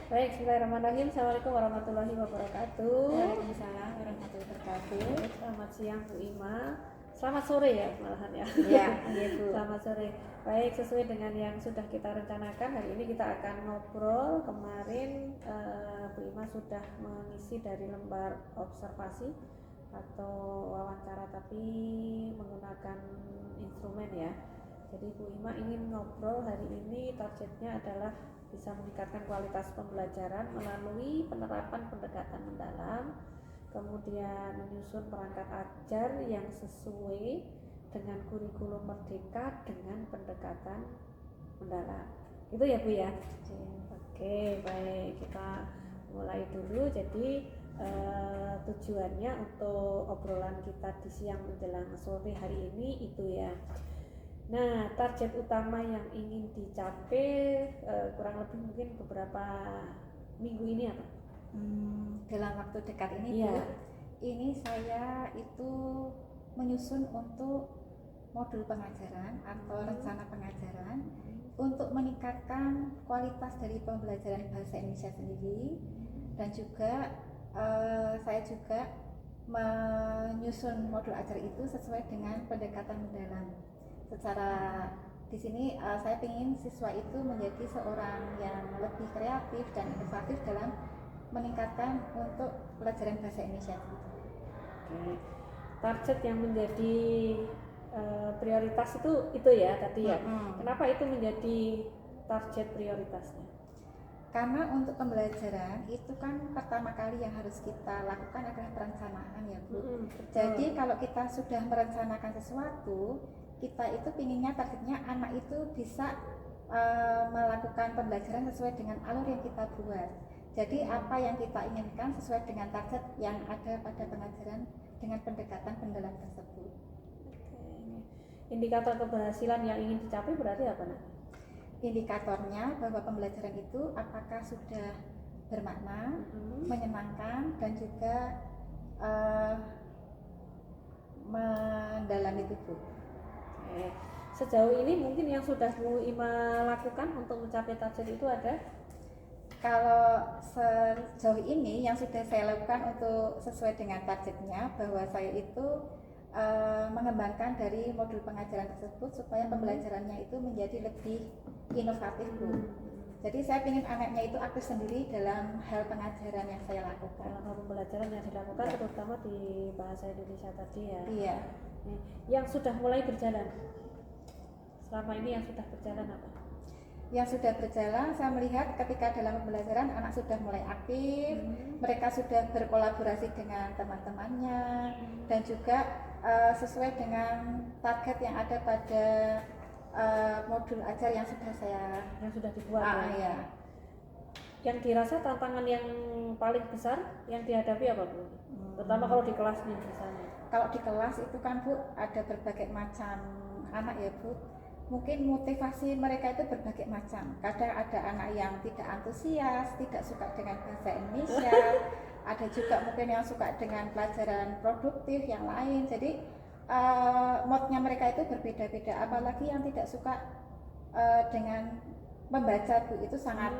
Baik, bismillahirrahmanirrahim. Assalamualaikum warahmatullahi wabarakatuh. Waalaikumsalam warahmatullahi wabarakatuh. Selamat siang Bu Ima. Selamat sore ya malahan ya. Ya, iya Bu. Selamat sore. Baik, sesuai dengan yang sudah kita rencanakan, hari ini kita akan ngobrol. Kemarin Bu Ima sudah mengisi dari lembar observasi atau wawancara, tapi menggunakan instrumen ya. Jadi Bu Ima ingin ngobrol hari ini, targetnya adalah bisa meningkatkan kualitas pembelajaran melalui penerapan pendekatan mendalam, kemudian menyusun perangkat ajar yang sesuai dengan kurikulum merdeka dengan pendekatan mendalam. Itu ya Bu ya? Oke, baik, kita mulai dulu. Jadi tujuannya untuk obrolan kita di siang menjelang sore hari ini itu ya. Nah, target utama yang ingin dicapai kurang lebih mungkin beberapa minggu ini apa? Dalam waktu dekat ini Bu, ini saya itu menyusun untuk modul pengajaran atau rencana pengajaran untuk meningkatkan kualitas dari pembelajaran bahasa Indonesia sendiri, dan juga saya juga menyusun modul ajar itu sesuai dengan pendekatan mendalam. Secara di sini saya ingin siswa itu menjadi seorang yang lebih kreatif dan inovatif dalam meningkatkan untuk pelajaran bahasa Indonesia. Oke. Target yang menjadi prioritas itu ya tadi ya. Kenapa itu menjadi target prioritasnya? Karena untuk pembelajaran itu kan pertama kali yang harus kita lakukan adalah perencanaan ya Bu. Jadi kalau kita sudah merencanakan sesuatu, kita itu pinginnya targetnya anak itu bisa melakukan pembelajaran sesuai dengan alur yang kita buat. Jadi apa yang kita inginkan sesuai dengan target yang ada pada pengajaran dengan pendekatan pendalam tersebut. Indikator keberhasilan yang ingin dicapai berarti apa nak? Indikatornya bahwa pembelajaran itu apakah sudah bermakna, menyenangkan, dan juga mendalam itu Bu. Sejauh ini mungkin yang sudah Bu Ima lakukan untuk mencapai target itu ada? Kalau sejauh ini yang sudah saya lakukan untuk sesuai dengan targetnya, bahwa saya itu mengembangkan dari modul pengajaran tersebut supaya pembelajarannya itu menjadi lebih inovatif Bu. Jadi saya ingin anaknya itu aktif sendiri dalam hal pengajaran yang saya lakukan. Dalam hal pembelajaran yang dilakukan terutama di bahasa Indonesia tadi ya. Iya. Yang sudah mulai berjalan selama ini, yang sudah berjalan apa? Yang sudah berjalan, saya melihat ketika dalam pembelajaran anak sudah mulai aktif, mereka sudah berkolaborasi dengan teman-temannya, dan juga sesuai dengan target yang ada pada modul ajar yang sudah dibuat. Ya. Yang dirasa tantangan yang paling besar yang dihadapi apa Bu? Terutama kalau di kelas nih misalnya. Kalau di kelas itu kan Bu ada berbagai macam anak ya Bu. Mungkin motivasi mereka itu berbagai macam. Kadang ada anak yang tidak antusias, tidak suka dengan bahasa Indonesia. Ada juga mungkin yang suka dengan pelajaran produktif yang lain. Jadi moodnya mereka itu berbeda-beda. Apalagi yang tidak suka dengan membaca Bu, itu sangat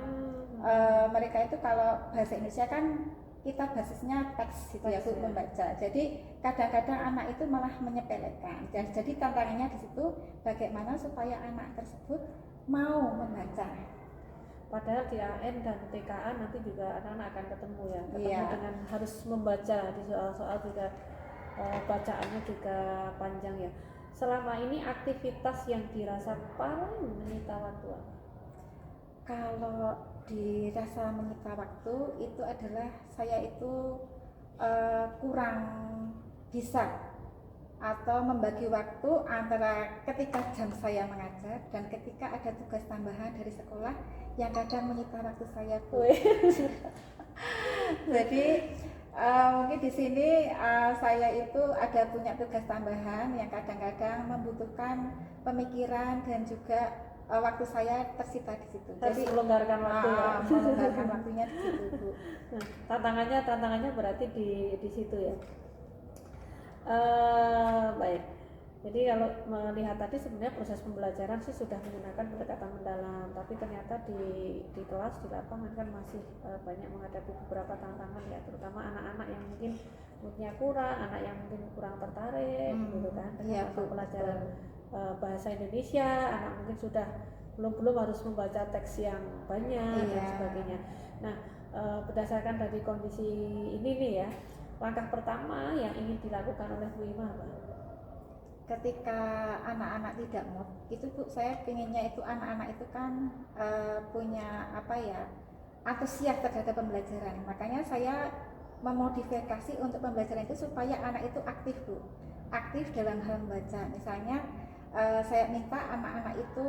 mereka itu kalau bahasa Indonesia kan kita basisnya teks gitu ya Bu, membaca. Jadi kadang-kadang anak itu malah menyepelekan. Dan jadi tantangannya di situ bagaimana supaya anak tersebut mau membaca. Padahal di AN dan TKA nanti juga anak-anak akan ketemu dengan harus membaca di soal-soal juga bacaannya juga panjang ya. Selama ini aktivitas yang dirasa paling menyita waktu apa? Kalau dirasa menyita waktu itu adalah saya itu kurang bisa atau membagi waktu antara ketika jam saya mengajar dan ketika ada tugas tambahan dari sekolah yang kadang menyita waktu saya Bu. Jadi mungkin di sini saya itu ada punya tugas tambahan yang kadang-kadang membutuhkan pemikiran dan juga waktu saya tersita di situ. Harus jadi melonggarkan waktu melonggarkan waktunya di situ Bu. Tantangannya berarti di situ ya. Baik. Jadi kalau melihat tadi sebenarnya proses pembelajaran sih sudah menggunakan pendekatan mendalam, tapi ternyata di kelas di lapangan kan masih banyak menghadapi beberapa tantangan ya, terutama anak-anak yang mungkin moodnya kurang, anak yang mungkin kurang tertarik gitu kan dengan mata pelajaran bahasa Indonesia, anak mungkin sudah belum harus membaca teks yang banyak dan sebagainya. Nah, berdasarkan dari kondisi ini nih ya, langkah pertama yang ingin dilakukan oleh Bu Ima apa? Ketika anak-anak tidak mood itu Bu, saya pinginnya itu anak-anak itu kan punya apa ya, antusias terhadap pembelajaran. Makanya saya memodifikasi untuk pembelajaran itu supaya anak itu aktif Bu, aktif dalam hal membaca. Misalnya saya minta anak-anak itu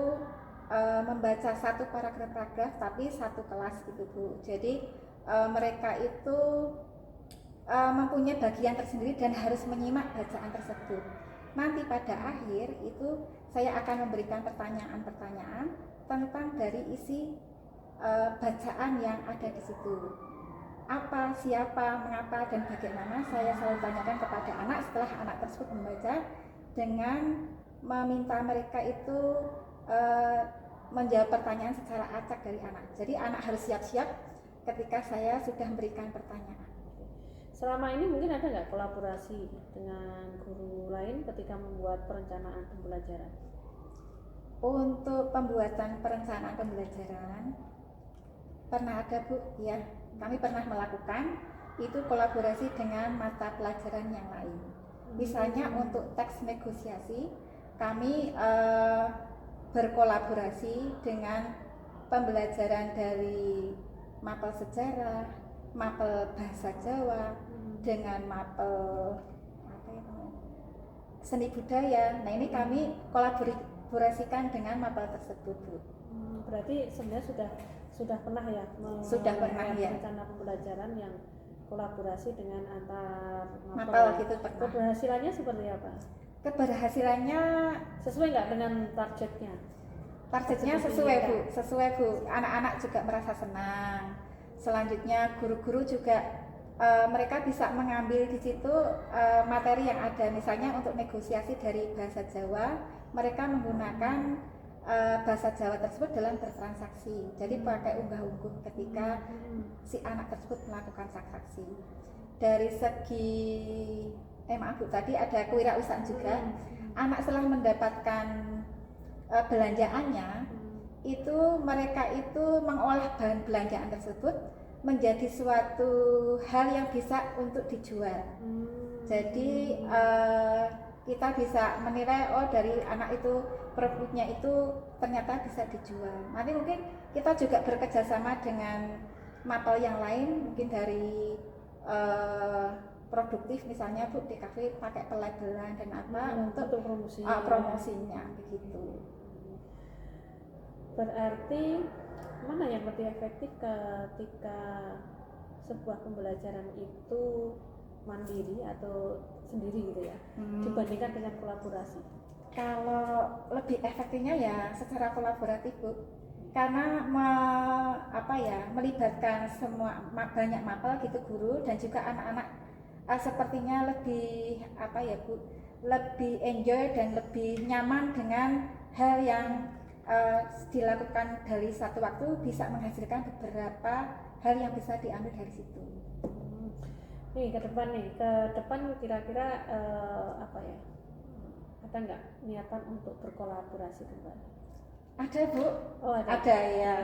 membaca satu paragraf tapi satu kelas gitu Bu. Jadi mereka itu mempunyai bagian tersendiri dan harus menyimak bacaan tersebut. Nanti pada akhir itu saya akan memberikan pertanyaan-pertanyaan tentang dari isi bacaan yang ada di situ. Apa, siapa, mengapa, dan bagaimana saya selalu tanyakan kepada anak setelah anak tersebut membaca, dengan meminta mereka itu menjawab pertanyaan secara acak dari anak. Jadi anak harus siap-siap ketika saya sudah memberikan pertanyaan. Selama ini mungkin ada nggak kolaborasi dengan guru lain ketika membuat perencanaan pembelajaran? Untuk pembuatan perencanaan pembelajaran pernah ada Bu, ya. Kami pernah melakukan itu kolaborasi dengan mata pelajaran yang lain. Misalnya untuk teks negosiasi, kami berkolaborasi dengan pembelajaran dari mapel sejarah, mapel bahasa Jawa, dengan mapel apa ya namanya, seni budaya. Nah ini kami kolaborasikan dengan mapel tersebut Bu. Berarti sebenarnya sudah pernah ya rencana pembelajaran yang kolaborasi dengan antar mapel gitu pernah. Keberhasilannya seperti apa? Keberhasilannya sesuai nggak dengan targetnya? Targetnya sesuai Bu. Anak-anak juga merasa senang. Selanjutnya guru-guru juga mereka bisa mengambil di situ materi yang ada. Misalnya untuk negosiasi dari bahasa Jawa, mereka menggunakan bahasa Jawa tersebut dalam bertransaksi. Jadi pakai unggah-ungguh ketika si anak tersebut melakukan transaksi. Dari segi maaf Bu, tadi ada kewirausahaan juga. Anak setelah mendapatkan belanjaannya, itu mereka itu mengolah bahan belanjaan tersebut menjadi suatu hal yang bisa untuk dijual. Jadi kita bisa menilai dari anak itu produknya itu ternyata bisa dijual. Nanti mungkin kita juga bekerjasama dengan mapel yang lain, mungkin dari produktif misalnya Bu, di kafe pakai pelabelan dan apa untuk promosinya begitu. Berarti mana yang lebih efektif ketika sebuah pembelajaran itu mandiri atau sendiri gitu ya, dibandingkan dengan kolaborasi? Kalau lebih efektifnya ya secara kolaboratif Bu, karena melibatkan semua banyak mapel gitu, guru dan juga anak-anak sepertinya lebih Bu, lebih enjoy dan lebih nyaman dengan hal yang dilakukan dari satu waktu, bisa menghasilkan beberapa hal yang bisa diambil dari situ. Nih ke depan kira-kira ada nggak niatan untuk berkolaborasi kembali? Ada Bu. Oh ada ya.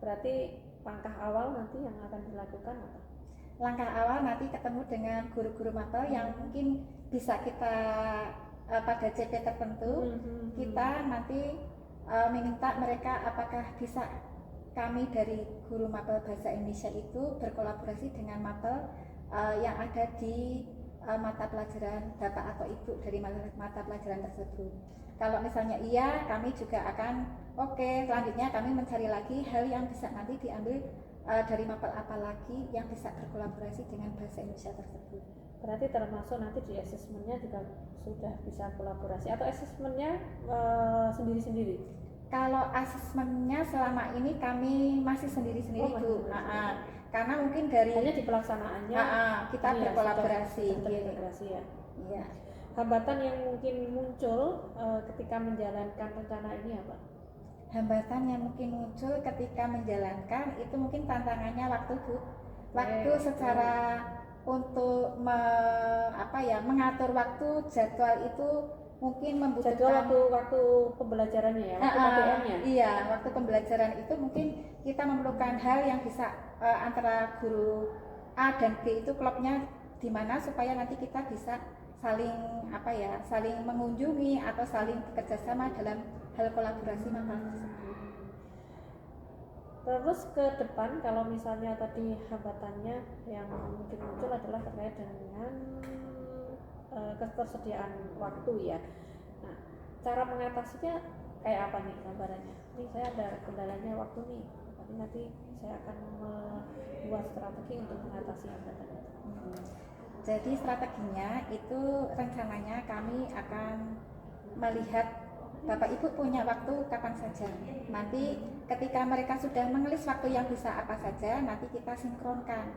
Berarti langkah awal nanti yang akan dilakukan apa? Langkah awal nanti ketemu dengan guru-guru mapel yang mungkin bisa kita pada CP tertentu, kita nanti meminta mereka apakah bisa kami dari guru mapel bahasa Indonesia itu berkolaborasi dengan mapel yang ada di mata pelajaran Bapak atau Ibu dari mata pelajaran tersebut. Kalau misalnya iya, kami juga akan selanjutnya kami mencari lagi hal yang bisa nanti diambil dari mapel apa lagi yang bisa berkolaborasi dengan bahasa Indonesia tersebut. Berarti termasuk nanti di asesmennya juga sudah bisa kolaborasi atau asesmennya sendiri-sendiri? Kalau asesmennya selama ini kami masih sendiri-sendiri Bu. Karena mungkin dari hanya di pelaksanaannya kita berkolaborasi. ya. Iya. hambatan yang mungkin muncul ketika menjalankan rencana ini apa? Hambatan yang mungkin muncul ketika menjalankan itu mungkin tantangannya waktu Bu. Waktu secara untuk mengatur waktu jadwal itu mungkin membutuhkan waktu pembelajarannya ya, waktu KBM-nya. Iya, waktu pembelajaran itu mungkin kita memerlukan hal yang bisa antara guru A dan B itu klubnya di mana supaya nanti kita bisa saling mengunjungi atau saling bekerjasama dalam hal kolaborasi mapel tersebut. Terus ke depan kalau misalnya tadi hambatannya yang mungkin muncul adalah terkait dengan ketersediaan waktu ya. Nah, cara mengatasinya kayak apa nih gambarannya? Ini saya ada kendalanya waktu nih, tapi nanti saya akan membuat strategi untuk mengatasi hambatan itu. Jadi strateginya itu rencananya kami akan melihat Bapak Ibu punya waktu kapan saja. Nanti ketika mereka sudah mengelis waktu yang bisa apa saja, nanti kita sinkronkan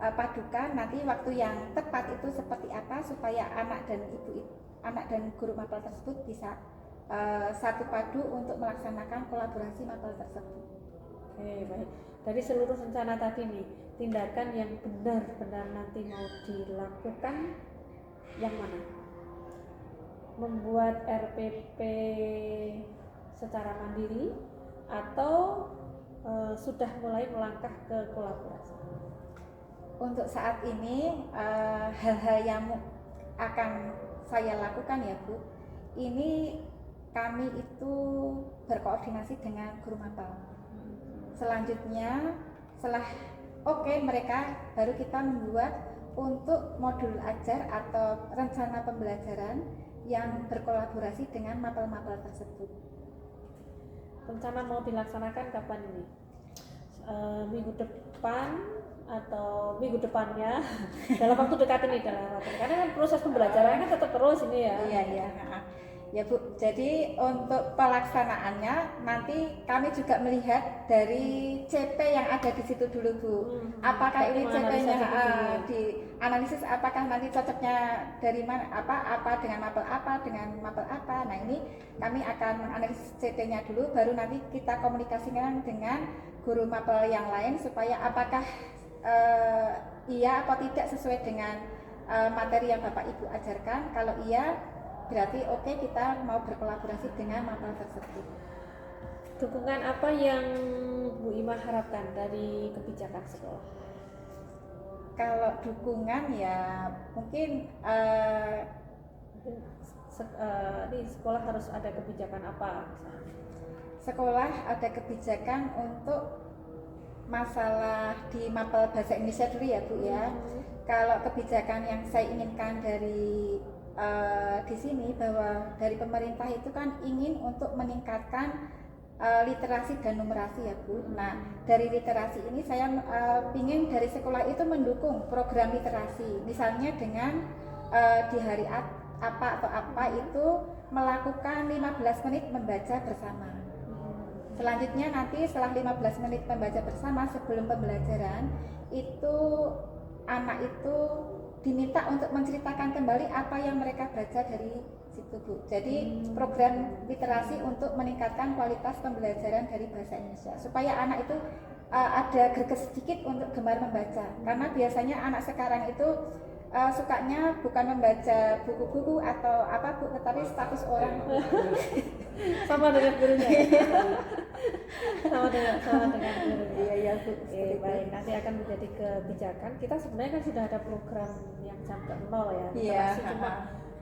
padukan nanti waktu yang tepat itu seperti apa supaya anak dan guru mapel tersebut bisa satu padu untuk melaksanakan kolaborasi mapel tersebut. Oke, baik. Dari seluruh rencana tadi nih, tindakan yang benar-benar nanti mau dilakukan yang mana? Membuat RPP secara mandiri atau sudah mulai melangkah ke kolaborasi? Untuk saat ini hal-hal yang akan saya lakukan ya Bu, ini kami itu berkoordinasi dengan guru mapel. Selanjutnya setelah mereka baru kita membuat untuk modul ajar atau rencana pembelajaran yang berkolaborasi dengan mapel-mapel tersebut. Rencana mau dilaksanakan kapan ini? Minggu depan atau minggu depannya? Dalam waktu dekat ini, karena kan proses pembelajaran kan tetap terus ini ya. Iya. Ya Bu, jadi untuk pelaksanaannya nanti kami juga melihat dari CP yang ada di situ dulu Bu. Apakah ini CP-nya dianalisis, apakah nanti cocoknya dari mana, apa dengan mapel apa. Nah ini kami akan menganalisis CP-nya dulu, baru nanti kita komunikasikan dengan guru mapel yang lain supaya apakah iya atau tidak sesuai dengan materi yang Bapak Ibu ajarkan. Kalau iya berarti kita mau berkolaborasi dengan mapel tersebut. Dukungan apa yang Bu Ima harapkan dari kebijakan sekolah? Kalau dukungan ya mungkin di sekolah harus ada kebijakan apa misalnya? Sekolah ada kebijakan untuk masalah di mapel bahasa Indonesia dulu ya Bu ya. Kalau kebijakan yang saya inginkan dari di sini bahwa dari pemerintah itu kan ingin untuk meningkatkan literasi dan numerasi ya Bu. Nah dari literasi ini saya ingin dari sekolah itu mendukung program literasi, misalnya dengan di hari apa itu melakukan 15 menit membaca bersama. Selanjutnya nanti setelah 15 menit membaca bersama sebelum pembelajaran itu anak itu diminta untuk menceritakan kembali apa yang mereka baca dari situ Bu. Jadi program literasi untuk meningkatkan kualitas pembelajaran dari bahasa Indonesia supaya anak itu ada greget sedikit untuk gemar membaca. Karena biasanya anak sekarang itu sukanya bukan membaca buku-buku atau apa Bu, tetapi status orang. Sama dengan gurunya. sama dengan gurunya. Iya Bu. Baik, nanti akan menjadi kebijakan. Kita sebenarnya kan sudah ada program yang jam ke-0 ya. Iya. Cuma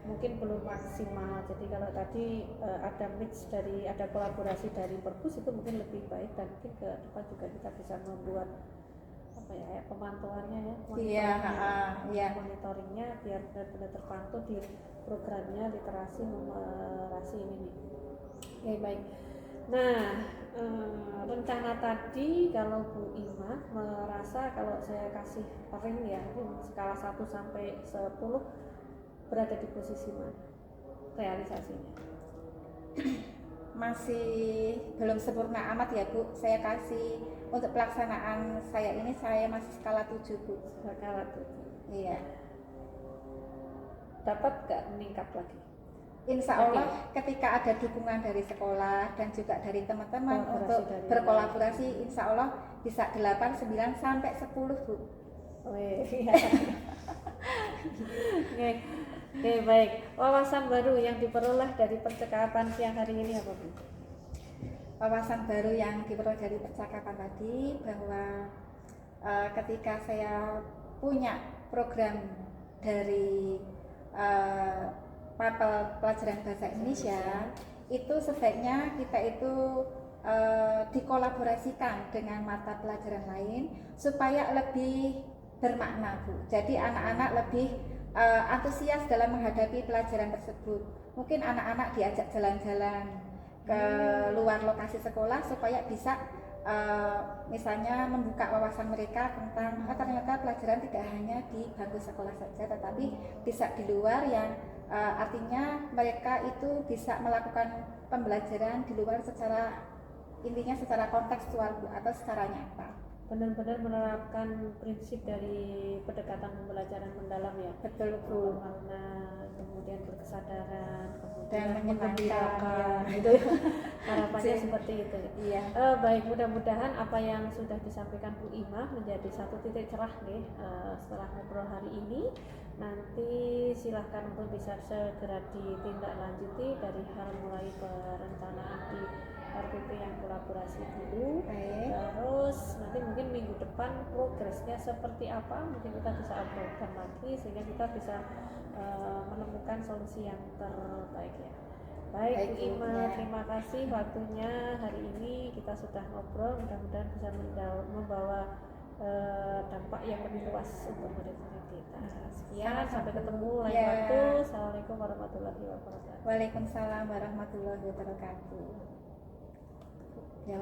mungkin belum maksimal. Jadi kalau tadi ada mix ada kolaborasi dari perpus itu mungkin lebih baik, dan mungkin ke depan juga kita bisa membuat pemantauannya ya, monitoringnya biar benar-benar terpantau di programnya literasi numerasi ini nih. Oke, baik. Nah, rencana tadi kalau Bu Ima merasa kalau saya kasih ring ya, skala 1 sampai 10 berada di posisi mana realisasinya? Masih belum sempurna amat ya Bu. Saya kasih untuk pelaksanaan saya ini saya masih skala 7 Bu. Skala 7. Iya. dapat nggak meningkat lagi? Insya Allah ketika ada dukungan dari sekolah dan juga dari teman-teman Kolaborasi untuk dari berkolaborasi, insya Allah bisa 8, 9, sampai 10 Bu. Wih, iya. Oke, baik. Wawasan baru yang diperoleh dari percakapan siang hari ini apa Bu? Wawasan baru yang diperoleh dari percakapan tadi bahwa ketika saya punya program dari mata pelajaran bahasa Indonesia, itu sebaiknya kita itu dikolaborasikan dengan mata pelajaran lain supaya lebih bermakna Bu. Jadi anak-anak lebih antusias dalam menghadapi pelajaran tersebut. Mungkin anak-anak diajak jalan-jalan ke luar lokasi sekolah supaya bisa misalnya membuka wawasan mereka tentang ternyata pelajaran tidak hanya di bangku sekolah saja, tetapi bisa di luar, yang artinya mereka itu bisa melakukan pembelajaran di luar secara intinya secara kontekstual Bu, atau secara nyata. Benar-benar menerapkan prinsip dari pendekatan pembelajaran mendalam ya. Betul Bu. Makna, kemudian berkesadaran, Dan kemudian menyenangkan menggembirakan, gitu. Harapannya seperti itu. Iya. Baik, mudah-mudahan apa yang sudah disampaikan Bu Imah menjadi satu titik cerah nih setelah ngobrol hari ini. Nanti silahkan untuk bisa segera ditindaklanjuti dari hal mulai perencanaan di RPP yang kolaborasi dulu. Baik. Terus nanti mungkin minggu depan progresnya seperti apa, mungkin kita bisa obrolkan lagi sehingga kita bisa menemukan solusi yang terbaik ya. Baik Bu Ima, terima kasih waktunya hari ini. Kita sudah ngobrol, mudah-mudahan bisa membawa dampak yang lebih luas untuk murid-murid kita. Sekian, sampai ketemu lain waktu. Assalamualaikum warahmatullahi wabarakatuh. Waalaikumsalam warahmatullahi wabarakatuh. Ya,